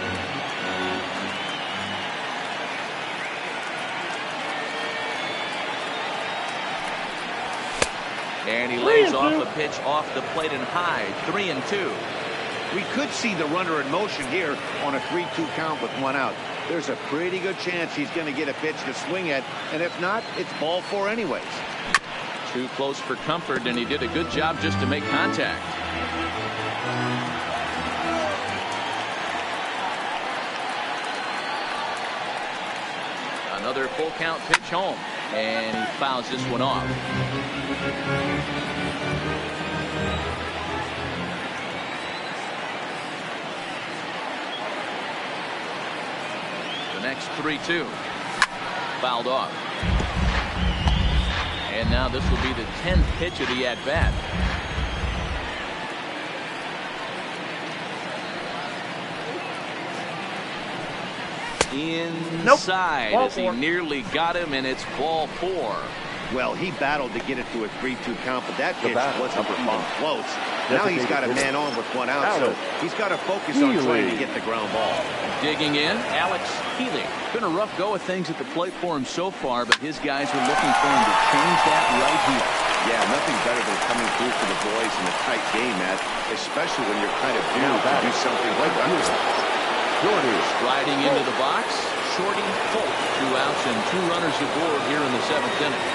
And he lays off a pitch off the plate and high. 3-2. We could see the runner in motion here on a 3-2 count with one out. There's a pretty good chance he's going to get a pitch to swing at, and if not, it's ball four anyways. Too close for comfort, and he did a good job just to make contact. Another full count pitch home, and he fouls this one off. The next 3-2 fouled off. And now this will be the 10th pitch of the at-bat. Inside as he nearly got him, and it's ball four. Well, he battled to get it to a 3-2 count, but that pitch wasn't even close. Now he's got a man on with one out, so he's got to focus on trying to get the ground ball. Digging in, Alex Healy. Been a rough go of things at the plate for him so far, but his guys are looking for him to change that right here. Yeah, nothing better than coming through for the boys in a tight game, Matt, especially when you're kind of due to do something like that. Striding into the box, Shorty Folk. 2 outs and 2 runners aboard here in the 7th inning.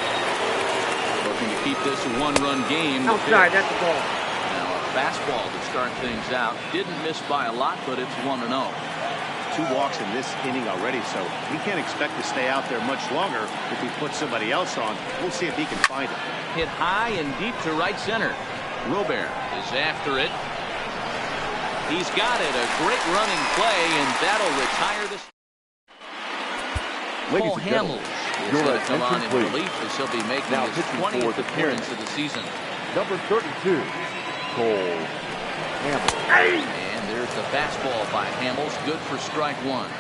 Looking to keep this a one-run game. Outside, that's the ball. Now a fastball to start things out. Didn't miss by a lot, but it's 1-0. 2 walks in this inning already, so he can't expect to stay out there much longer if he puts somebody else on. We'll see if he can find it. Hit high and deep to right center. Robert is after it. He's got it. A great running play, and that'll retire this. Paul Hamels is going to come on in relief as he'll be making his 20th appearance of the season. Number 32, Cole Hamels. And there's the fastball by Hamels, good for strike one.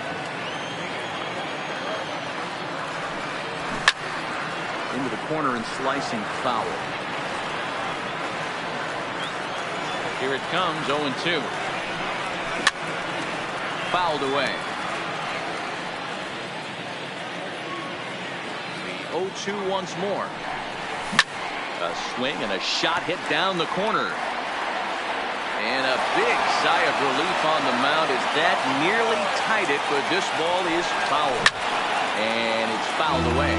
Into the corner and slicing foul. Here it comes, 0-2. Fouled away. The 0-2 once more. A swing and a shot hit down the corner. And a big sigh of relief on the mound as that nearly tied it, but this ball is fouled. And it's fouled away.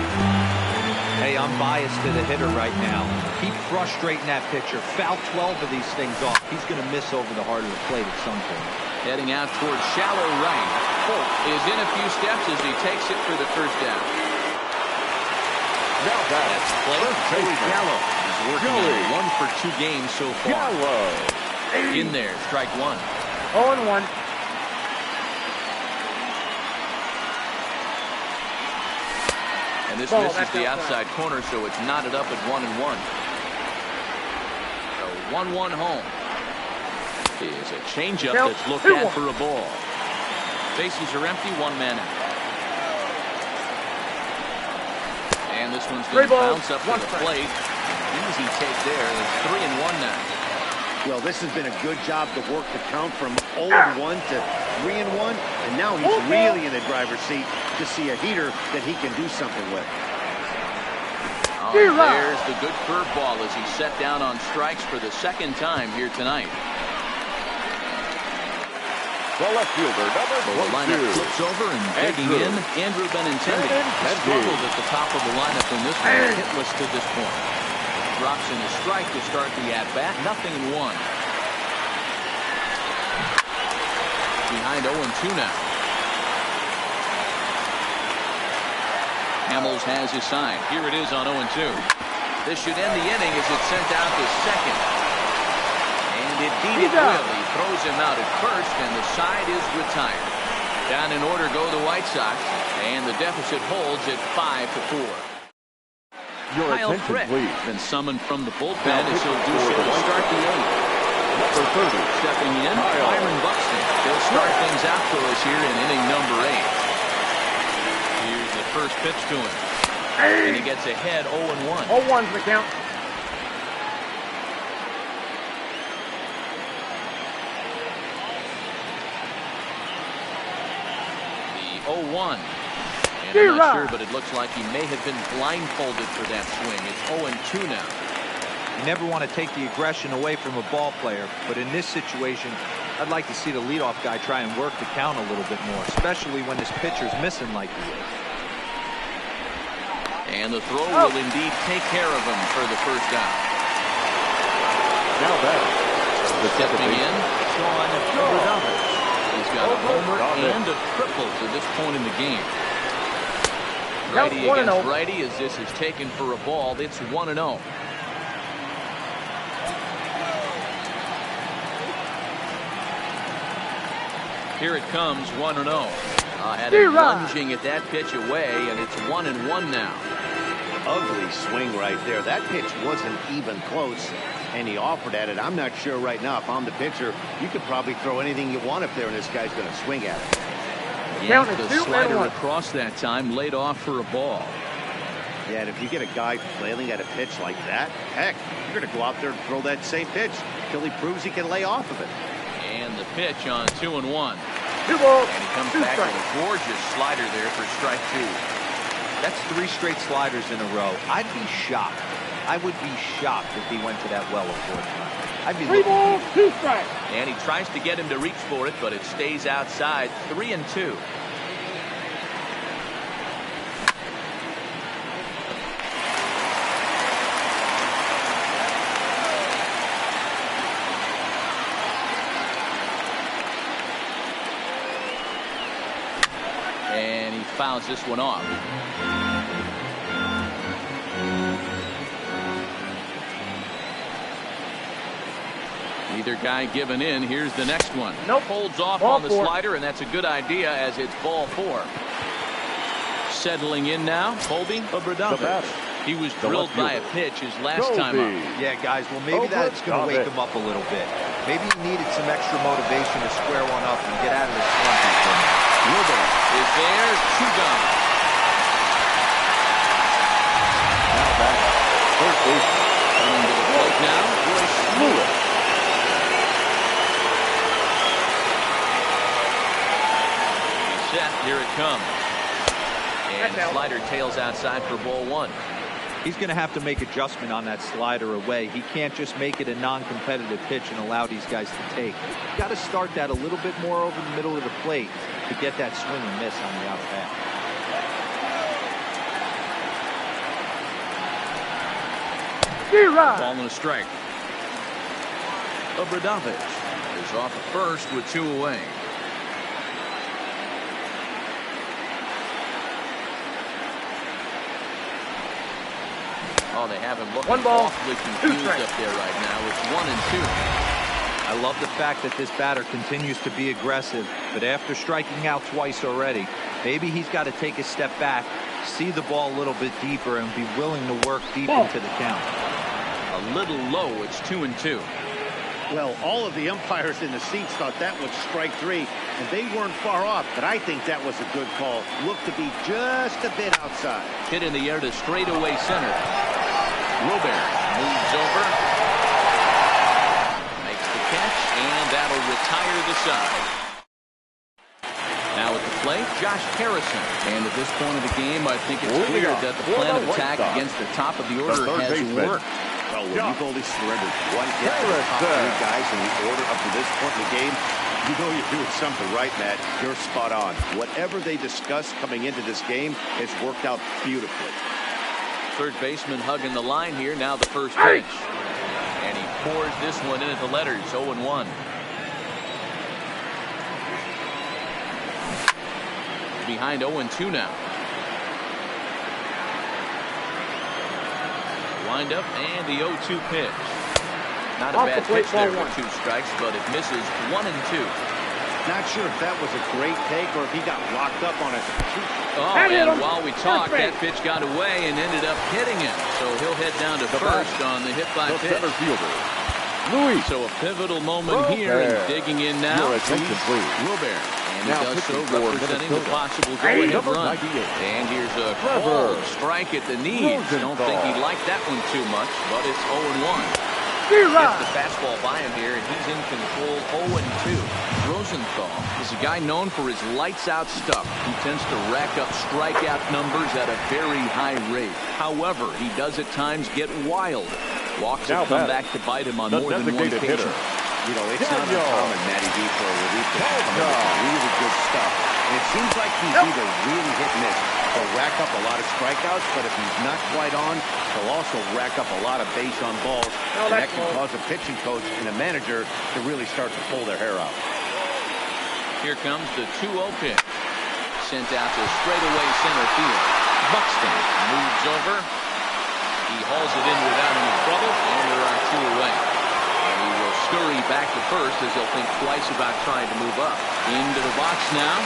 Hey, I'm biased to the hitter right now. Keep frustrating that pitcher. Foul 12 of these things off. He's going to miss over the heart of the plate at some point. Heading out towards shallow right. Folk is in a few steps as he takes it for the first down. Now that's play. Joey Gallo is working on 1 for 2 games so far. Gallo. In there, strike one. 0-1. And this misses the outside corner, so it's knotted up at 1-1. So 1-1 home. Is a changeup that's looked at for a ball. Bases are empty, 1 man out. And this one's going to bounce up to the plate. Easy take there. It's 3-1 now. Well, this has been a good job to work the count from 0-1 to 3-1, and now he's really in the driver's seat to see a heater that he can do something with. Oh, there's the good curveball as he set down on strikes for the second time here tonight. The left fielder, number 1. The lineup flips over and digging in, Andrew Benintendi. Struggled at the top of the lineup in this one, hitless to this point. Drops in a strike to start the at-bat, 0-1. behind 0-2 now. Hamels has his sign. Here it is on 0-2. This should end the inning as it's sent out to second. And it beat it well. He throws him out at first, and the side is retired. Down in order go the White Sox, and the deficit holds at 5-4. Kyle Frick has been summoned from the bullpen as he'll do so to start the eighth. Number 30. Stepping in, Byron Buxton. He'll start things out for us here in inning number 8. Here's the first pitch to him. And he gets ahead 0-1. 0-1's the count. The 0-1. And I'm not sure, but it looks like he may have been blindfolded for that swing. It's 0-2 now. You never want to take the aggression away from a ball player, but in this situation, I'd like to see the leadoff guy try and work the count a little bit more, especially when this pitcher's missing like he is. And the throw will indeed take care of him for the first down. Now back. Stepping in, Sean Rodovich. He's got a homer and a triple to this point in the game. Righty against righty as this is taken for a ball. It's 1-0. Here it comes, 1-0. Had him lunging at that pitch away, and it's 1-1 now. Ugly swing right there. That pitch wasn't even close, and he offered at it. I'm not sure right now if I'm the pitcher, you could probably throw anything you want up there, and this guy's going to swing at it. Yanked the slider across that time, laid off for a ball. Yeah, and if you get a guy flailing at a pitch like that, heck, you're going to go out there and throw that same pitch till he proves he can lay off of it. And the pitch on 2-1. 2 balls. And he comes back with a gorgeous slider there for strike 2. That's 3 straight sliders in a row. I'd be shocked. I would be shocked if he went to that well a 4th time. I'd be 3 balls, 2 strikes. And he tries to get him to reach for it, but it stays outside. 3-2. And he fouls this one off. Neither guy giving in. Here's the next one. Nope. Holds off Ball on the 4. slider, and that's a good idea as it's ball 4. Settling in now, Colby Obradovich. He was drilled by a pitch his last time up. Yeah, guys, well, maybe that's going to wake him up a little bit. Maybe he needed some extra motivation to square one up and get out of this slump. Wilbur is there, 2 gone. Now back. First base. Coming to the plate now, Royce Lewis. Set, here it comes. And slider tails outside for ball 1. He's going to have to make adjustment on that slider away. He can't just make it a non-competitive pitch and allow these guys to take. You've got to start that a little bit more over the middle of the plate to get that swing and miss on the out back. Ball and a strike. Obradovich is off at first with 2 away. Oh, they have him looking awfully confused up there right now. It's 1-2. I love the fact that this batter continues to be aggressive, but after striking out twice already, maybe he's got to take a step back, see the ball a little bit deeper, and be willing to work deep into the count. A little low. It's 2-2. Well, all of the umpires in the seats thought that was strike 3, and they weren't far off, but I think that was a good call. Looked to be just a bit outside. Hit in the air to straightaway center. Robert moves over. Makes the catch, and that'll retire the side. Now at the plate, Josh Harrison. And at this point of the game, I think it's clear that the plan of attack against the top of the order has worked. Well, when you've only surrendered 1 hit to the top 3 guys in the order up to this point in the game, you know you're doing something right, Matt. You're spot on. Whatever they discussed coming into this game has worked out beautifully. Third baseman hugging the line here. Now the first pitch. And he pours this one in at the letters. 0-1. behind 0-2 now. Wind up and the 0-2 pitch. Not a bad pitch there for 2 strikes, but it misses 1-2. Not sure if that was a great take or if he got locked up on it. Oh, and while we talked, that pitch got away and ended up hitting him. So he'll head down to first on the hit by pitch. Center fielder, Louis. So a pivotal moment here, and digging in now. Your attention, please. Wilbear. And he Now does so, pitching for representing the Minnesota. possible go-ahead Number run. 98. And here's a Clever. cold strike at the knees. Don't think he liked that one too much, but it's 0-1. Gets the fastball by him here, and he's in control 0-2. Rosenthal is a guy known for his lights-out stuff. He tends to rack up strikeout numbers at a very high rate. However, he does at times get wild. Walks have come back to bite him on more than one occasion. You know, it's not uncommon, Matty V, for a relief pitcher to come in with really good stuff. And it seems like he's either really hit and miss. He'll rack up a lot of strikeouts, but if he's not quite on, he'll also rack up a lot of base on balls. And that can cause a pitching coach and a manager to really start to pull their hair out. Here comes the 2-0 pitch. Sent out to straightaway center field. Buxton moves over. He hauls it in without any trouble, and there are 2 away. And he will scurry back to first as he'll think twice about trying to move up. Into the box now.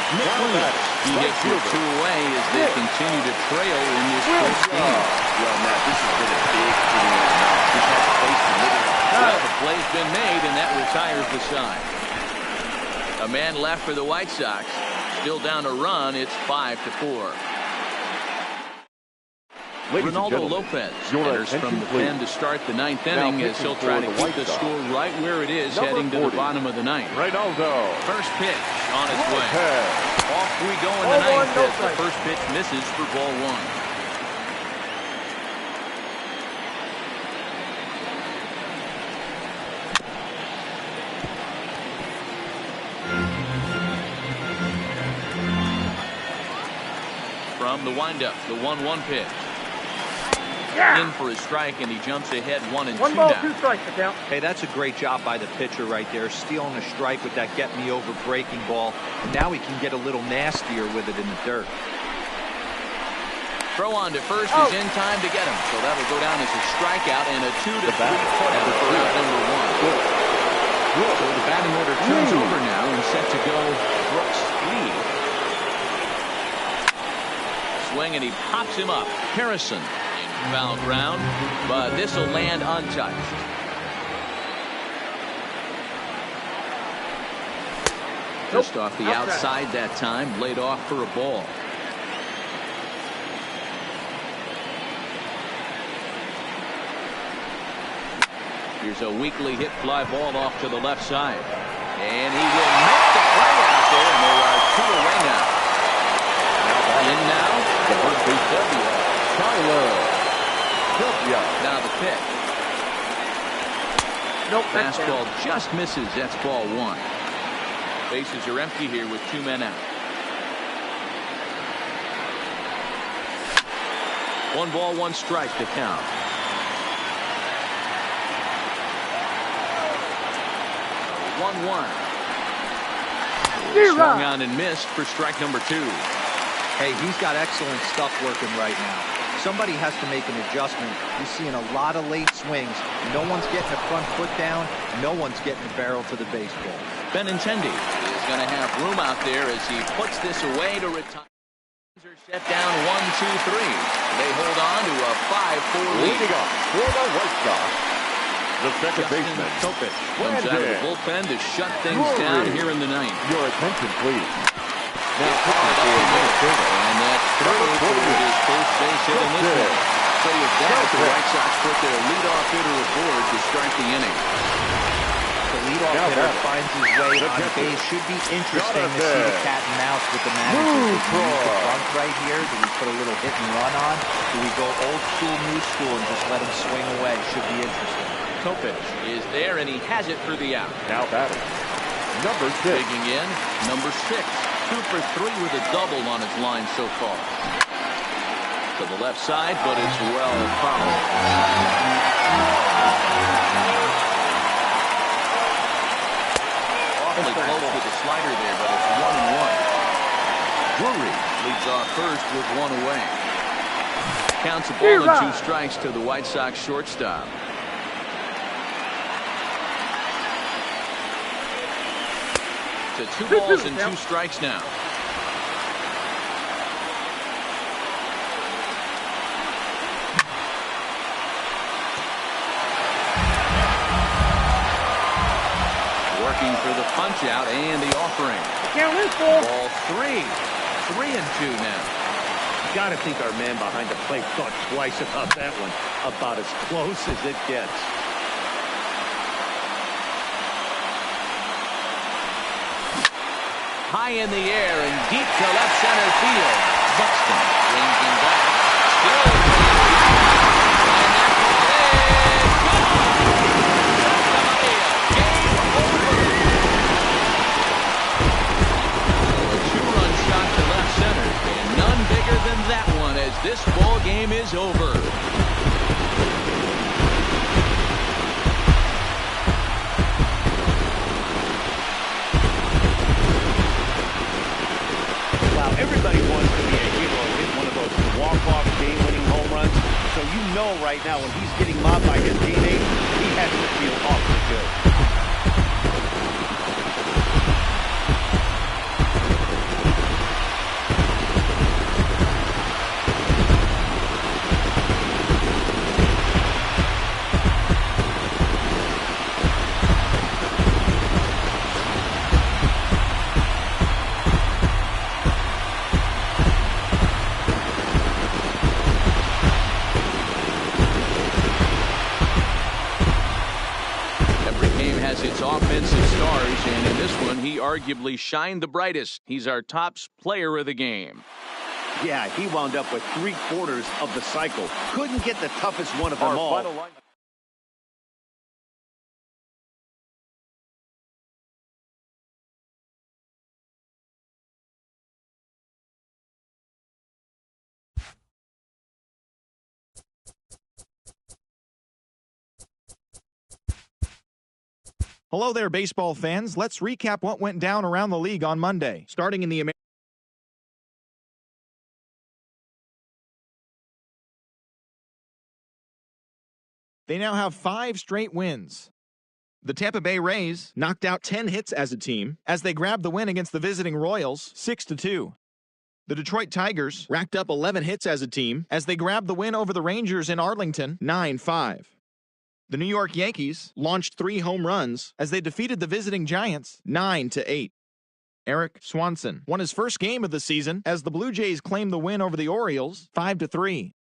He hits with 2 away as they continue to trail in this first game. Well, Matt, this has been a big inning right now. He's had the place committed. Well, the play's been made, and that retires the side. A man left for the White Sox. Still down a run. It's 5-4. Ronaldo Lopez enters from the pen to start the 9th inning as he'll try to keep the score right where it is heading to the bottom of the 9th. Ronaldo. First pitch on its way. Off we go in the 9th as the first pitch misses for ball 1. From the windup, the 1-1 pitch. In for his strike, and he jumps ahead 1-2 1 ball, now. 2 strikes, the count. Hey, that's a great job by the pitcher right there, stealing a strike with that get-me-over breaking ball. And now he can get a little nastier with it in the dirt. Throw on to first is in time to get him, so that'll go down as a strikeout and a 2-3 footer for out number 1. So the batting order turns over now and set to go Brooks Lee. Swing, and he pops him up. Harrison in foul ground, but this will land untouched. Just off the outside that time, laid off for a ball. Here's a weakly hit fly ball off to the left side. And he will make the play out there, and there are 2 away now. In now, the first base W. Now the pitch. Nope. Fastball just misses. That's ball 1. Bases are empty here with 2 men out. 1 ball, 1 strike to count. Swung on and missed for strike number 2. Hey, he's got excellent stuff working right now. Somebody has to make an adjustment. You're seeing a lot of late swings. No one's getting a front foot down. No one's getting a barrel to the baseball. Benintendi is going to have room out there as he puts this away to retire. Are set down 1-2-3. They hold on to a 5-4 lead. Leading up for the White Sox, the second baseman, comes out of the bullpen to shut things down here in the 9th. Your attention, please. Now and that's through for his first base hit in this one. So with that, the White Sox put their leadoff hitter aboard to start the inning. The leadoff hitter finds his way on base. Should be interesting to see the cat and mouse with the manager. Do we use the bunt right here? Do we put a little hit and run on? Do we go old school, new school, and just let him swing away? Should be interesting. Kopech is there, and he has it for the out. Now batting, number 6. Digging in, number 6. 2 for 3 with a double on his line so far. To the left side, but it's well fouled. Awfully close with the slider there, but it's 1-1. Drury Leads off first with one away. Counts a ball and 2 strikes to the White Sox shortstop. To 2 balls and 2 strikes now. Working for the punch out and the offering. Ball 3. 3-2 now. Got to think our man behind the plate thought twice about that one. About as close as it gets. High in the air and deep to left center field. Buxton ranging back. Still and that ball is gone. Santa Maria, game over. So a 2-run shot to left center, and none bigger than that one as this ball game is over. Everybody wants to be a hero and hit one of those walk-off game-winning home runs. So you know right now when he's getting mobbed by his teammates, he has to feel awfully good. Its offensive stars, and in this one he arguably shined the brightest. He's our top player of the game. Yeah, he wound up with 3/4 of the cycle. Couldn't get the toughest one of them all. Hello there, baseball fans. Let's recap what went down around the league on Monday. Starting in the American. They now have 5 straight wins. The Tampa Bay Rays knocked out 10 hits as a team as they grabbed the win against the visiting Royals 6-2. The Detroit Tigers racked up 11 hits as a team as they grabbed the win over the Rangers in Arlington 9-5. The New York Yankees launched 3 home runs as they defeated the visiting Giants 9-8. Eric Swanson won his first game of the season as the Blue Jays claimed the win over the Orioles 5-3.